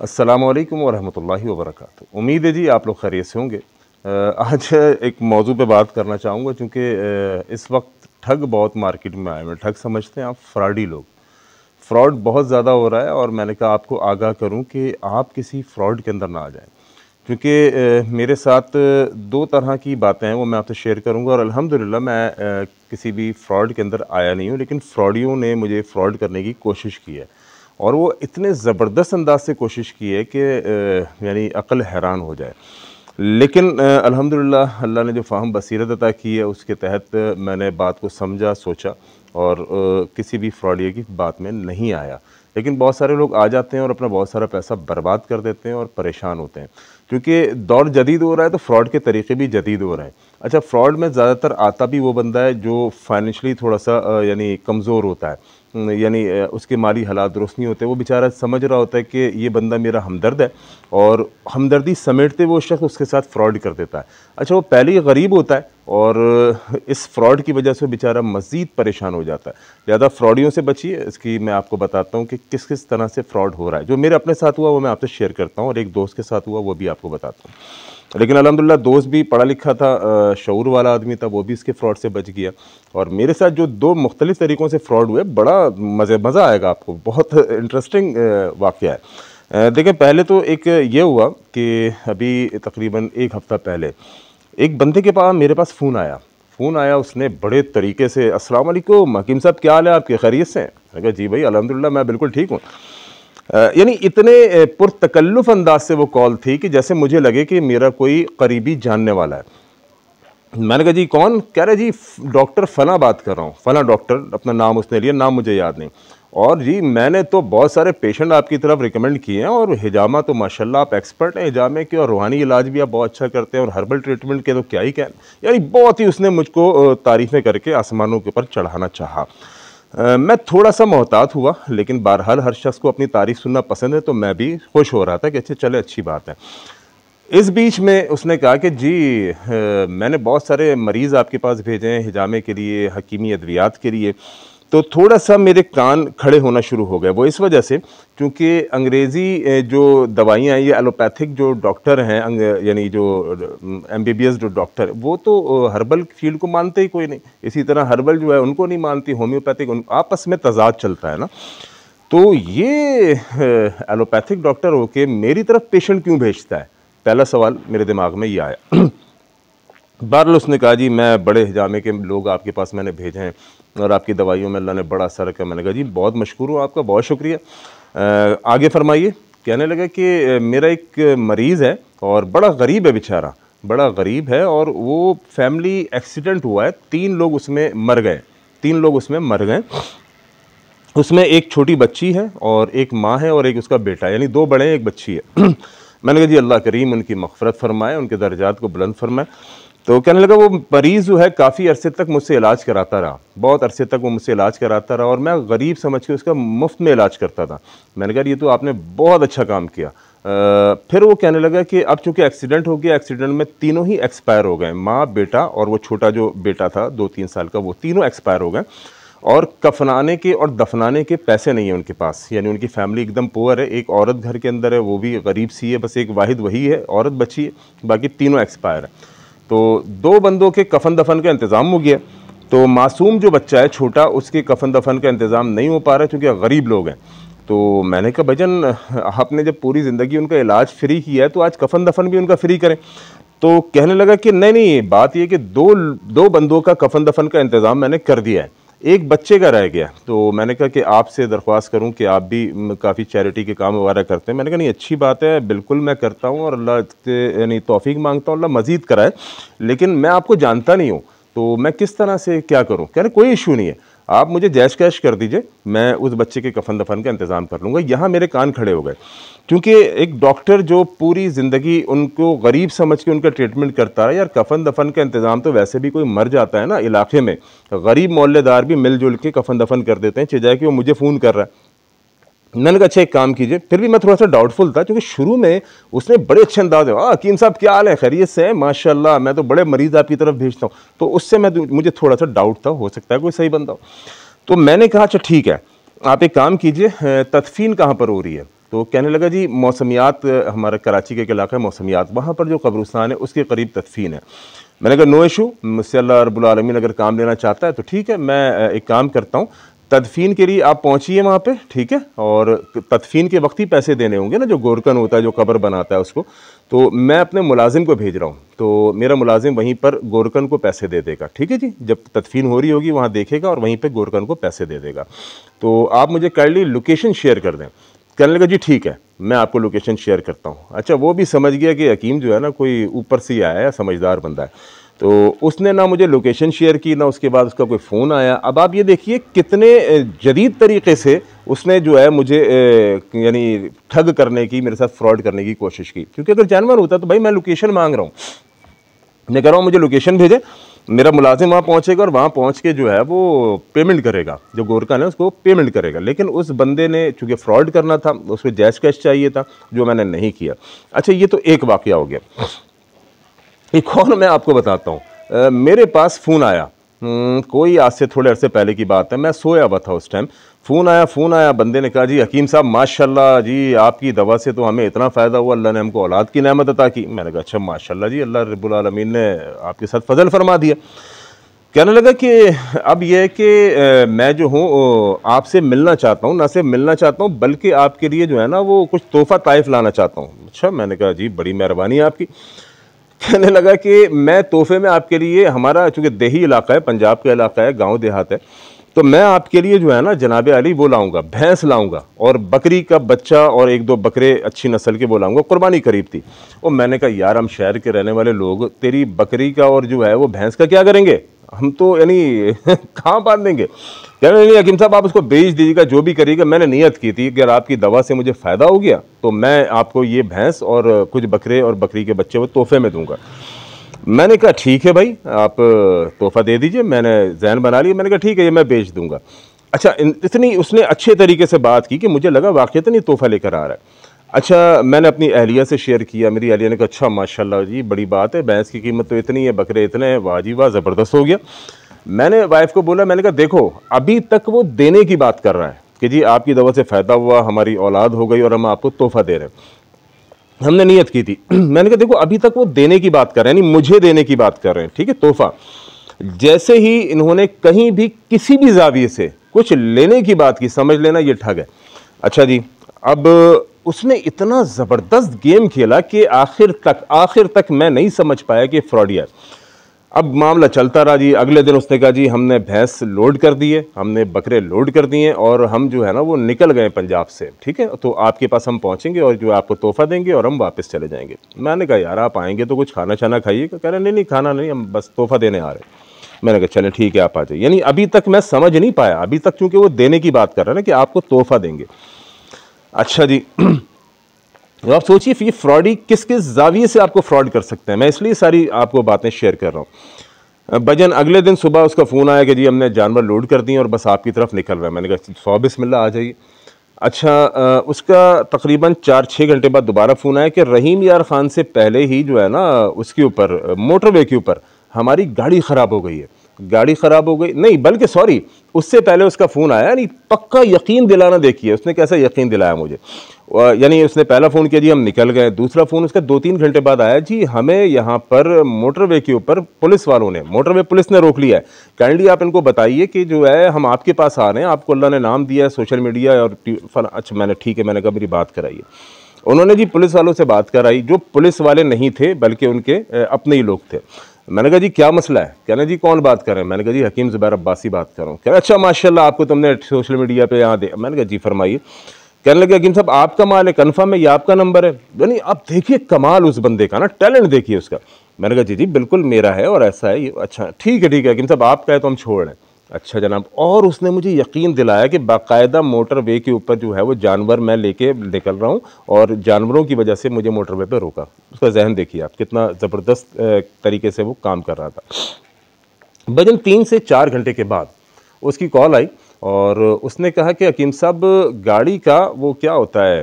अस्सलामुअलैकुम वरहमतुल्लाहि वबरकातुहू। उम्मीद है जी आप लोग खैरियत से होंगे। आज एक मौजू पे बात करना चाहूँगा क्योंकि इस वक्त ठग बहुत मार्केट में आए हैं। ठग समझते हैं आप, फ्रॉडी लोग। फ्रॉड बहुत ज़्यादा हो रहा है और मैंने कहा आपको आगाह करूं कि आप किसी फ्रॉड के अंदर ना आ जाएं, क्योंकि मेरे साथ दो तरह की बातें हैं वो मैं आपसे शेयर करूंगा। और अल्हम्दुलिल्लाह मैं किसी भी फ्रॉड के अंदर आया नहीं हूं, लेकिन फ्रॉडियों ने मुझे फ्रॉड करने की कोशिश की है और वो इतने ज़बरदस्त अंदाज से कोशिश की है कि यानी अक़ल हैरान हो जाए। लेकिन अल्हम्दुलिल्लाह अल्लाह ने जो फ़ाहम बसीरत अता की है उसके तहत मैंने बात को समझा, सोचा और किसी भी फ्रॉडिया की बात में नहीं आया। लेकिन बहुत सारे लोग आ जाते हैं और अपना बहुत सारा पैसा बर्बाद कर देते हैं और परेशान होते हैं, क्योंकि दौर जदीद हो रहा है तो फ्रॉड के तरीके भी जदीद हो रहे हैं। अच्छा, फ्रॉड में ज़्यादातर आता भी वो बंदा है जो फाइनेंशियली थोड़ा सा यानी कमज़ोर होता है, यानी उसके माली हालात दुरुस्त नहीं होते। वो बेचारा समझ रहा होता है कि ये बंदा मेरा हमदर्द है और हमदर्दी समेटते वो शख्स उसके साथ फ्रॉड कर देता है। अच्छा, वो पहले ही गरीब होता है और इस फ्रॉड की वजह से बेचारा मज़ीद परेशान हो जाता है। ज़्यादा फ्रॉडियों से बचिए। इसकी मैं आपको बताता हूँ कि किस किस तरह से फ्रॉड हो रहा है। जो मेरे अपने साथ हुआ वो मैं आपसे शेयर करता हूँ और एक दोस्त के साथ हुआ वो भी आपको बताता हूँ। लेकिन अल्हम्दुलिल्लाह दोस्त भी पढ़ा लिखा था, शऊर वाला आदमी था, वो भी इसके फ्रॉड से बच गया। और मेरे साथ जो दो मुख्तलिफ़ तरीक़ों से फ्रॉड हुए, बड़ा मज़ा आएगा आपको, बहुत इंटरेस्टिंग वाक़या है। देखिए, पहले तो एक ये हुआ कि अभी तकरीबन 1 हफ़्ता पहले एक बंदे के पास मेरे पास फ़ोन आया। उसने बड़े तरीके से, अस्सलाम वालेकुम हकीम साहब, क्या हाल है आपके, खैरियत से हैं? मैंने कहा जी भाई अल्हम्दुलिल्लाह मैं बिल्कुल ठीक हूँ। यानी इतने पुरतकल्लुफ़ अंदाज से वो कॉल थी कि जैसे मुझे लगे कि मेरा कोई करीबी जानने वाला है। मैंने कहा जी कौन? कह रहे जी डॉक्टर फ़लाँ बात कर रहा हूँ, फ़लाँ डॉक्टर, अपना नाम उसने लिया, नाम मुझे याद नहीं। और जी मैंने तो बहुत सारे पेशेंट आपकी तरफ रिकमेंड किए हैं और हिजामा तो माशाल्लाह आप एक्सपर्ट हैं हिजामे के, और रूहानी इलाज भी आप बहुत अच्छा करते हैं और हर्बल ट्रीटमेंट के तो क्या ही कहना। यानी बहुत ही उसने मुझको तारीफ़ें करके आसमानों के ऊपर चढ़ाना चाहा। मैं थोड़ा सा मोहतात हुआ, लेकिन बहरहाल हर शख्स को अपनी तारीफ़ सुनना पसंद है, तो मैं भी खुश हो रहा था कि अच्छा चले, अच्छी बात है। इस बीच में उसने कहा कि जी मैंने बहुत सारे मरीज़ आपके पास भेजे हैं हिजामे के लिए, हकीमी अद्वियात के लिए। तो थोड़ा सा मेरे कान खड़े होना शुरू हो गए। वो इस वजह से क्योंकि अंग्रेज़ी जो दवाइयाँ हैं, ये एलोपैथिक जो डॉक्टर हैं, यानी जो एमबीबीएस जो डॉक्टर, वो तो हर्बल फील्ड को मानते ही कोई नहीं। इसी तरह हर्बल जो है उनको नहीं मानती, होम्योपैथिक, आपस में तज़ाद चलता है ना। तो ये एलोपैथिक डॉक्टर होके मेरी तरफ पेशेंट क्यों भेजता है? पहला सवाल मेरे दिमाग में ये आया। बहरहाल उसने कहा जी मैं बड़े हिजामे के लोग आपके पास मैंने भेजे हैं और आपकी दवाइयों में अल्लाह ने बड़ा असर रखा। मैंने कहा जी बहुत मशकूर हूँ आपका, बहुत शुक्रिया। आगे फरमाइए। कहने लगा कि मेरा एक मरीज़ है और बड़ा गरीब है बेचारा, बड़ा गरीब है और वो फैमिली एक्सीडेंट हुआ है, 3 लोग उसमें मर गए, 3 लोग उसमें मर गए। उसमें एक छोटी बच्ची है और एक माँ है और एक उसका बेटा, यानी 2 बड़े हैं, एक बच्ची है। मैंने कहा जी अल्लाह करीम उनकी मग़फ़िरत फरमाए, उनके दर्जात को बुलंद फरमाए। तो कहने लगा वो मरीज़ जो है काफ़ी अरसे तक मुझसे इलाज कराता रहा, बहुत अरसे तक वो मुझसे इलाज कराता रहा और मैं गरीब समझ के उसका मुफ्त में इलाज करता था। मैंने कहा ये तो आपने बहुत अच्छा काम किया। फिर वो कहने लगा कि अब चूँकि एक्सीडेंट हो गया, एक्सीडेंट में तीनों ही एक्सपायर हो गए, माँ, बेटा और वो छोटा जो बेटा था 2-3 साल का, वो तीनों एक्सपायर हो गए। और कफनाने के और दफनाने के पैसे नहीं है उनके पास, यानी उनकी फैमिली एकदम पुअर है। एक औरत घर के अंदर है, वो भी गरीब सी है, बस एक वाहिद वही है औरत बची है, बाकी तीनों एक्सपायर है। तो 2 बंदों के कफन दफन का इंतज़ाम हो गया, तो मासूम जो बच्चा है छोटा, उसके कफन दफन का इंतज़ाम नहीं हो पा रहा है क्योंकि गरीब लोग हैं। तो मैंने कहा भाईजान आपने जब पूरी ज़िंदगी उनका इलाज फ्री किया है तो आज कफन दफन भी उनका फ्री करें। तो कहने लगा कि नहीं, बात ये कि दो बंदों का कफन दफन का इंतज़ाम मैंने कर दिया है, एक बच्चे का रह गया। तो मैंने कहा कि आपसे दरख्वास्त करूं कि आप भी काफ़ी चैरिटी के काम वगैरह करते हैं। मैंने कहा नहीं, अच्छी बात है, बिल्कुल मैं करता हूं और अल्लाह से यानी तौफीक मांगता हूं, अल्लाह मज़ीद कराए, लेकिन मैं आपको जानता नहीं हूं तो मैं किस तरह से क्या करूं? कह रहे कोई इशू नहीं है, आप मुझे जैश कैश कर दीजिए, मैं उस बच्चे के कफन दफन का इंतज़ाम कर लूँगा। यहाँ मेरे कान खड़े हो गए, क्योंकि एक डॉक्टर जो पूरी ज़िंदगी उनको गरीब समझ के उनका ट्रीटमेंट करता है, यार कफन दफन का इंतज़ाम तो वैसे भी कोई मर जाता है ना इलाके में, गरीब मोहल्लेदार भी मिलजुल के कफन दफन कर देते हैं, चिजाए कि वो मुझे फ़ोन कर रहा है। मैंने कहा अच्छा एक काम कीजिए। फिर भी मैं थोड़ा सा डाउटफुल था क्योंकि शुरू में उसने बड़े अच्छे अंदाज में, हकीम साहब क्या हाल है, खैरियत से हैं, माशाल्लाह मैं तो बड़े मरीज़ आपकी तरफ भेजता हूँ। तो उससे मुझे थोड़ा सा डाउट था, हो सकता है कोई सही बंदा हो। तो मैंने कहा अच्छा ठीक है, आप एक काम कीजिए, तदफीन कहाँ पर हो रही है? तो कहने लगा जी मौसमियात, हमारा कराची के एक इलाका है मौसमियात, वहाँ पर जो कब्रिस्तान है उसके करीब तदफीन है। मैंने कहा नो इशू, मुझसे अल्लाह रब्बुल आलमीन अगर काम लेना चाहता है तो ठीक है, मैं एक काम करता हूँ, तदफीन के लिए आप पहुँचिए वहाँ पे, ठीक है, और तदफीन के वक्त ही पैसे देने होंगे ना, जो गोरकन होता है जो कब्र बनाता है उसको, तो मैं अपने मुलाजिम को भेज रहा हूँ, तो मेरा मुलाजिम वहीं पर गोरकन को पैसे दे देगा, ठीक है जी, जब तदफीन हो रही होगी वहाँ देखेगा और वहीं पर गोरकन को पैसे दे देगा, तो आप मुझे काइंडली लोकेशन शेयर कर दें। कहने लगा जी ठीक है, मैं आपको लोकेशन शेयर करता हूँ। अच्छा, वो भी समझ गया कि हकीम जो है ना कोई ऊपर से ही आया है, समझदार बंदा है, तो उसने ना मुझे लोकेशन शेयर की, ना उसके बाद उसका कोई फ़ोन आया। अब आप ये देखिए कितने जदीद तरीके से उसने जो है मुझे यानी ठग करने की, मेरे साथ फ्रॉड करने की कोशिश की, क्योंकि अगर जानवर होता तो भाई मैं लोकेशन मांग रहा हूँ, मैं कह रहा हूँ मुझे लोकेशन भेजें, मेरा मुलाजिम वहाँ पहुँचेगा और वहाँ पहुँच के जो है वो पेमेंट करेगा, जो गोरकन है उसको पेमेंट करेगा। लेकिन उस बंदे ने चूँकि फ्रॉड करना था, उसको जैश कैश चाहिए था, जो मैंने नहीं किया। अच्छा, ये तो एक वाक़या हो गया। एक और मैं आपको बताता हूँ, मेरे पास फ़ोन आया, कोई आज से थोड़े अरसे पहले की बात है, मैं सोया हुआ था उस टाइम, फ़ोन आया, बंदे ने कहा जी हकीम साहब माशाल्लाह जी, आपकी दवा से तो हमें इतना फ़ायदा हुआ, अल्लाह ने हमको औलाद की नेमत अता की। मैंने कहा अच्छा माशाल्लाह जी, अल्लाह रब्बुल आलमीन ने आपके साथ फजल फरमा दिया। कहने लगा कि अब यह है कि मैं जो हूँ आपसे मिलना चाहता हूँ, ना सिर्फ मिलना चाहता हूँ बल्कि आपके लिए जो है ना वो कुछ तोहफ़ा ताइफ लाना चाहता हूँ। अच्छा, मैंने कहा जी बड़ी मेहरबानी है आपकी। कहने लगा कि मैं तोहफे में आपके लिए, हमारा चूँकि देही इलाका है, पंजाब का इलाका है, गांव देहात है, तो मैं आपके लिए जो है ना जनाब अली वो लाऊंगा, भैंस लाऊंगा और बकरी का बच्चा और एक दो बकरे अच्छी नस्ल के वो लाऊंगा, कुर्बानी करीब थी। और मैंने कहा यार हम शहर के रहने वाले लोग तेरी बकरी का और जो है वो भैंस का क्या करेंगे, हम तो यानी कहाँ बांध देंगे। कह रहे नहीं हकीम साहब आप उसको बेच दीजिएगा, जो भी करिएगा, मैंने नियत की थी कि अगर आपकी दवा से मुझे फ़ायदा हो गया तो मैं आपको ये भैंस और कुछ बकरे और बकरी के बच्चे वो तोहफे में दूंगा। मैंने कहा ठीक है भाई, आप तोहफ़ा दे दीजिए, मैंने जहन बना लिया, मैंने कहा ठीक है ये मैं बेच दूंगा। अच्छा, इतनी उसने अच्छे तरीके से बात की कि मुझे लगा वाक़ई नहीं तोहफ़ा लेकर आ रहा है। अच्छा, मैंने अपनी अहलिया से शेयर किया, मेरी अहलिया ने कहा अच्छा माशाल्लाह जी बड़ी बात है, भैंस की कीमत तो इतनी है, बकरे इतने हैं, वाह जी वाह, ज़बरदस्त हो गया। मैंने वाइफ को बोला, मैंने कहा देखो अभी तक वो देने की बात कर रहा है कि जी आपकी दवा से फ़ायदा हुआ, हमारी औलाद हो गई और हम आपको तोहफ़ा दे रहे हैं, हमने नियत की थी। मैंने कहा देखो अभी तक वो देने की बात कर रहे हैं, यानी मुझे देने की बात कर रहे हैं, ठीक है, तोहफ़ा। जैसे ही इन्होंने कहीं भी किसी भी जाविये से कुछ लेने की बात की, समझ लेना ये ठग है। अच्छा जी, अब उसने इतना ज़बरदस्त गेम खेला कि आखिर तक मैं नहीं समझ पाया कि फ्रॉडी है। अब मामला चलता रहा जी, अगले दिन उसने कहा जी हमने भैंस लोड कर दिए, हमने बकरे लोड कर दिए और हम जो है ना वो निकल गए पंजाब से, ठीक है, तो आपके पास हम पहुंचेंगे और जो आपको तोहफ़ा देंगे और हम वापस चले जाएंगे। मैंने कहा यार आप आएंगे तो कुछ खाना छाना खाइएगा। कह रहे नहीं खाना नहीं, हम बस तोहफ़ा देने आ रहे हैं। मैंने कहा चलें ठीक है आप आ जाइए। यानी अभी तक मैं समझ नहीं पाया, अभी तक चूँकि वो देने की बात कर रहे हैं ना कि आपको तोहफ़ा देंगे। अच्छा जी, तो आप सोचिए ये फ्रॉडी किस किस जाविये से आपको फ्रॉड कर सकते हैं। मैं इसलिए सारी आपको बातें शेयर कर रहा हूँ। भजन अगले दिन सुबह उसका फ़ोन आया कि जी हमने जानवर लोड कर दिए और बस आपकी तरफ निकल रहा है। मैंने कहा 100 बिस्मिल्लाह आ जाइए। अच्छा, उसका तकरीबन 4-6 घंटे बाद दोबारा फ़ोन आया कि रहीम यार ख़ान से पहले ही जो है ना उसके ऊपर मोटरवे के ऊपर हमारी गाड़ी ख़राब हो गई है। गाड़ी ख़राब हो गई नहीं, बल्कि सॉरी, उससे पहले उसका फ़ोन आया, यानी पक्का यकीन दिलाना। देखिए उसने कैसा यकीन दिलाया मुझे। यानी उसने पहला फ़ोन किया जी हम निकल गए, दूसरा फ़ोन उसका 2-3 घंटे बाद आया जी हमें यहाँ पर मोटरवे के ऊपर पुलिस वालों ने, मोटरवे पुलिस ने रोक लिया है, काइंडली आप इनको बताइए कि जो है हम आपके पास आ रहे हैं, आपको अल्लाह ने नाम दिया है सोशल मीडिया और अच्छा मैंने ठीक है, मैंने कहा मेरी बात कराइए। उन्होंने जी पुलिस वालों से बात कराई, जो पुलिस वाले नहीं थे बल्कि उनके अपने ही लोग थे। मैंने कहा जी क्या मसला है। कहना जी कौन बात कर रहे हैं। मैंने कहा जी हकीम ज़ुबैर अब्बासी बात कर रहा हूँ। कहना अच्छा माशाल्लाह आपको तुमने सोशल मीडिया पे यहाँ दे। मैंने कहा जी फरमाइए। कहने लगे हकीम साहब आपका माल है, कन्फर्म है, ये आपका नंबर है। यानी आप देखिए कमाल उस बंदे का ना, टैलेंट देखिए उसका। मैंने कहा जी बिल्कुल मेरा है और ऐसा है ये। अच्छा ठीक है हकीम साहब आपका है तो हम छोड़ रहे हैं। अच्छा जनाब, और उसने मुझे यकीन दिलाया कि बाकायदा मोटरवे के ऊपर जो है वो जानवर मैं लेके निकल रहा हूँ और जानवरों की वजह से मुझे मोटरवे पे रोका। उसका जहन देखिए आप, कितना ज़बरदस्त तरीके से वो काम कर रहा था। भजन 3 से 4 घंटे के बाद उसकी कॉल आई और उसने कहा कि हकीम साहब गाड़ी का वो क्या होता है,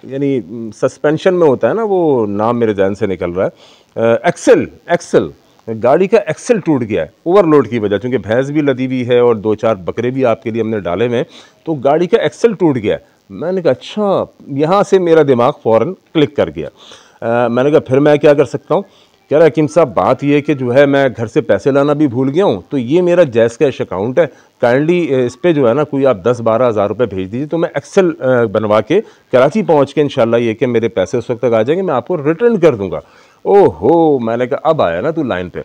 यानी सस्पेंशन में होता है ना, वो नाम मेरे जहन से निकल रहा है, एक्सेल गाड़ी का एक्सेल टूट गया है ओवरलोड की वजह, क्योंकि भैंस भी लदी हुई है और 2-4 बकरे भी आपके लिए हमने डाले हुए हैं, तो गाड़ी का एक्सेल टूट गया है। मैंने कहा अच्छा, यहाँ से मेरा दिमाग फ़ौरन क्लिक कर गया। मैंने कहा फिर मैं क्या कर सकता हूँ? कह रहा हकीम साहब बात ये है कि जो है मैं घर से पैसे लाना भी भूल गया हूँ, तो ये मेरा जैज़ कैश अकाउंट है, काइंडली इस पे जो है ना कोई आप 10-12 हज़ार रुपये भेज दीजिए, तो मैं एक्सेल बनवा के कराची पहुँच के इंशाल्लाह ये कि मेरे पैसे उस वक्त तक आ जाएंगे, मैं आपको रिटर्न कर दूंगा। ओहो, मैंने कहा अब आया ना तू लाइन पे।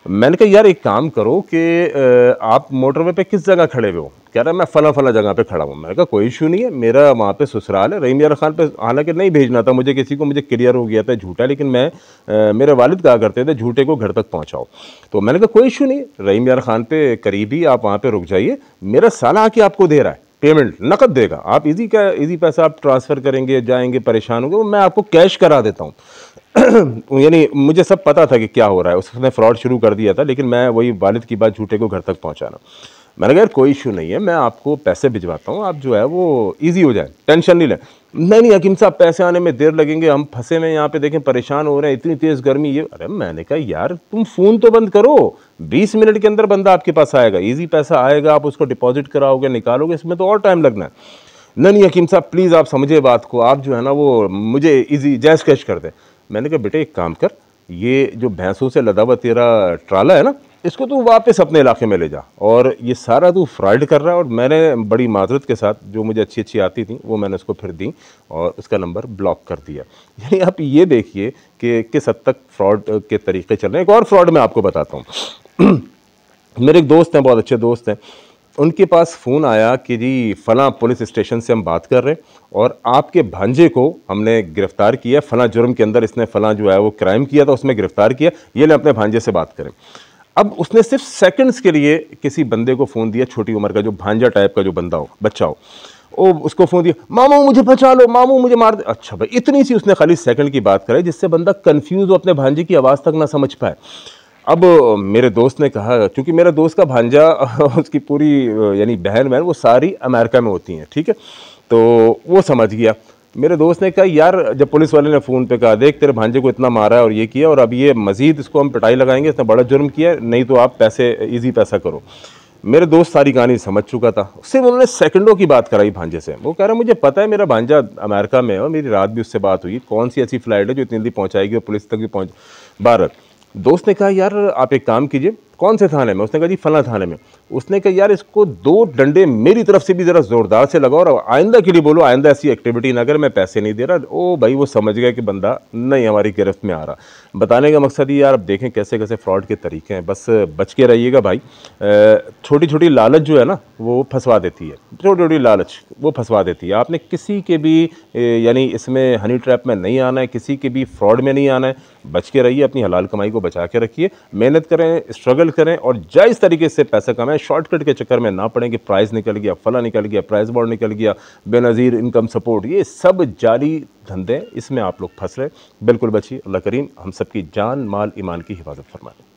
मैंने कहा यार एक काम करो कि आप मोटरवे पे किस जगह खड़े हुए हो? कह रहा मैं फला जगह पे खड़ा हूँ। मैंने कहा कोई इशू नहीं है, मेरा वहाँ पे ससुराल है रहीम यार खान पे, हालांकि नहीं भेजना था मुझे किसी को, मुझे क्लियर हो गया था झूठा, लेकिन मैं मेरे वालिद कहा करते थे झूठे को घर तक पहुँचाओ। तो मैंने कहा कोई इशू नहीं, रहीम यार खान पे करीब ही, आप वहाँ पे रुक जाइए, मेरा साला आके आपको दे रहा है, पेमेंट नकद देगा, आप इजी पैसा आप ट्रांसफ़र करेंगे, जाएंगे परेशान होंगे, मैं आपको कैश करा देता हूँ। यानी मुझे सब पता था कि क्या हो रहा है, उसने फ्रॉड शुरू कर दिया था, लेकिन मैं वही वालिद की बात झूठे को घर तक पहुंचाना। मैंने कहा यार कोई इशू नहीं है, मैं आपको पैसे भिजवाता हूँ, आप जो है वो इजी हो जाए, टेंशन नहीं लें। नहीं हकीम साहब पैसे आने में देर लगेंगे, हम फंसे में यहाँ पे देखें, परेशान हो रहे हैं, इतनी तेज़ गर्मी ये। अरे मैंने कहा यार तुम फ़ोन तो बंद करो, 20 मिनट के अंदर बंदा आपके पास आएगा, ईजी पैसा आएगा, आप उसको डिपॉजिट कराओगे, निकालोगे, इसमें तो और टाइम लगना है। नहीं हकीम साहब प्लीज़ आप समझे बात को, आप जो है ना वो मुझे इजी जैज़ कैश कर दें। मैंने कहा बेटे एक काम कर, ये जो भैंसों से लदा हुआ तेरा ट्राला है ना, इसको तू वापस अपने इलाके में ले जा, और ये सारा तू फ्रॉड कर रहा है। और मैंने बड़ी माजरत के साथ जो मुझे अच्छी आती थी वो मैंने उसको फिर दी और उसका नंबर ब्लॉक कर दिया। यानी आप ये देखिए कि किस हद तक फ्रॉड के तरीके चल रहे हैं। एक और फ्रॉड मैं आपको बताता हूँ। मेरे एक दोस्त हैं, बहुत अच्छे दोस्त हैं, उनके पास फ़ोन आया कि जी फ़लाँ पुलिस स्टेशन से हम बात कर रहे हैं और आपके भांजे को हमने गिरफ़्तार किया, फ़लाँ जुर्म के अंदर इसने फ़लाँ जो है वो क्राइम किया था, उसमें गिरफ़्तार किया, ये ले अपने भांजे से बात करें। अब उसने सिर्फ सेकंड्स के लिए किसी बंदे को फ़ोन दिया, छोटी उम्र का जो भांजा टाइप का जो बंदा हो, बच्चा हो, ओ उसको फ़ोन दिया, मामू मुझे बचा लो, मामू मुझे मार दे। अच्छा भाई, इतनी सी उसने खाली सेकंड की बात कराई जिससे बंदा कन्फ्यूज़ हो, अपने भांजे की आवाज़ तक ना समझ पाए। अब मेरे दोस्त ने कहा, क्योंकि मेरे दोस्त का भांजा उसकी पूरी यानी बहन बहन वो सारी अमेरिका में होती हैं, ठीक है, तो वो समझ गया। मेरे दोस्त ने कहा यार, जब पुलिस वाले ने फ़ोन पे कहा देख तेरे भांजे को इतना मारा है और ये किया, और अब ये मज़ीद इसको हम पिटाई लगाएंगे, इसने बड़ा जुर्म किया, नहीं तो आप पैसे ईजी पैसा करो। मेरे दोस्त सारी कहानी समझ चुका था, उससे उन्होंने सेकंडों की बात कराई भांजे से। वो कह रहा मुझे पता है मेरा भांजा अमेरिका में है और मेरी रात भी उससे बात हुई, कौन सी ऐसी फ़्लाइट है जो इतनी जल्दी पहुँचाएगी और पुलिस तक भी पहुँच। 12 दोस्त ने कहा यार आप एक काम कीजिए, कौन से थाने में? उसने कहा जी फला थाने में। उसने कहा यार इसको 2 डंडे मेरी तरफ से भी ज़रा ज़ोरदार से लगाओ और आइंदा के लिए बोलो आइंदा ऐसी एक्टिविटी ना करे, मैं पैसे नहीं दे रहा। ओ भाई वो समझ गया कि बंदा नहीं हमारी गिरफ्त में आ रहा। बताने का मकसद ये यार, अब देखें कैसे कैसे फ्रॉड के तरीके हैं, बस बच के रहिएगा भाई। छोटी छोटी लालच जो है ना वो फंसवा देती है, छोटी छोटी लालच वो फंसवा देती है। आपने किसी के भी यानी इसमें हनी ट्रैप में नहीं आना है, किसी के भी फ्रॉड में नहीं आना है, बच के रहिए, अपनी हलाल कमाई को बचा के रखिए, मेहनत करें, स्ट्रगल करें और जायज़ तरीके से पैसा कमाएं। शॉर्टकट के चक्कर में ना पड़ें कि प्राइस निकल गया, फला निकल गया, प्राइस बॉन्ड निकल गया, बेनज़ीर इनकम सपोर्ट, ये सब जाली धंधे, इसमें आप लोग फंस रहे। बिल्कुल बचिए, अल्लाह करीम हम सबकी जान माल ईमान की हिफाजत फरमाए।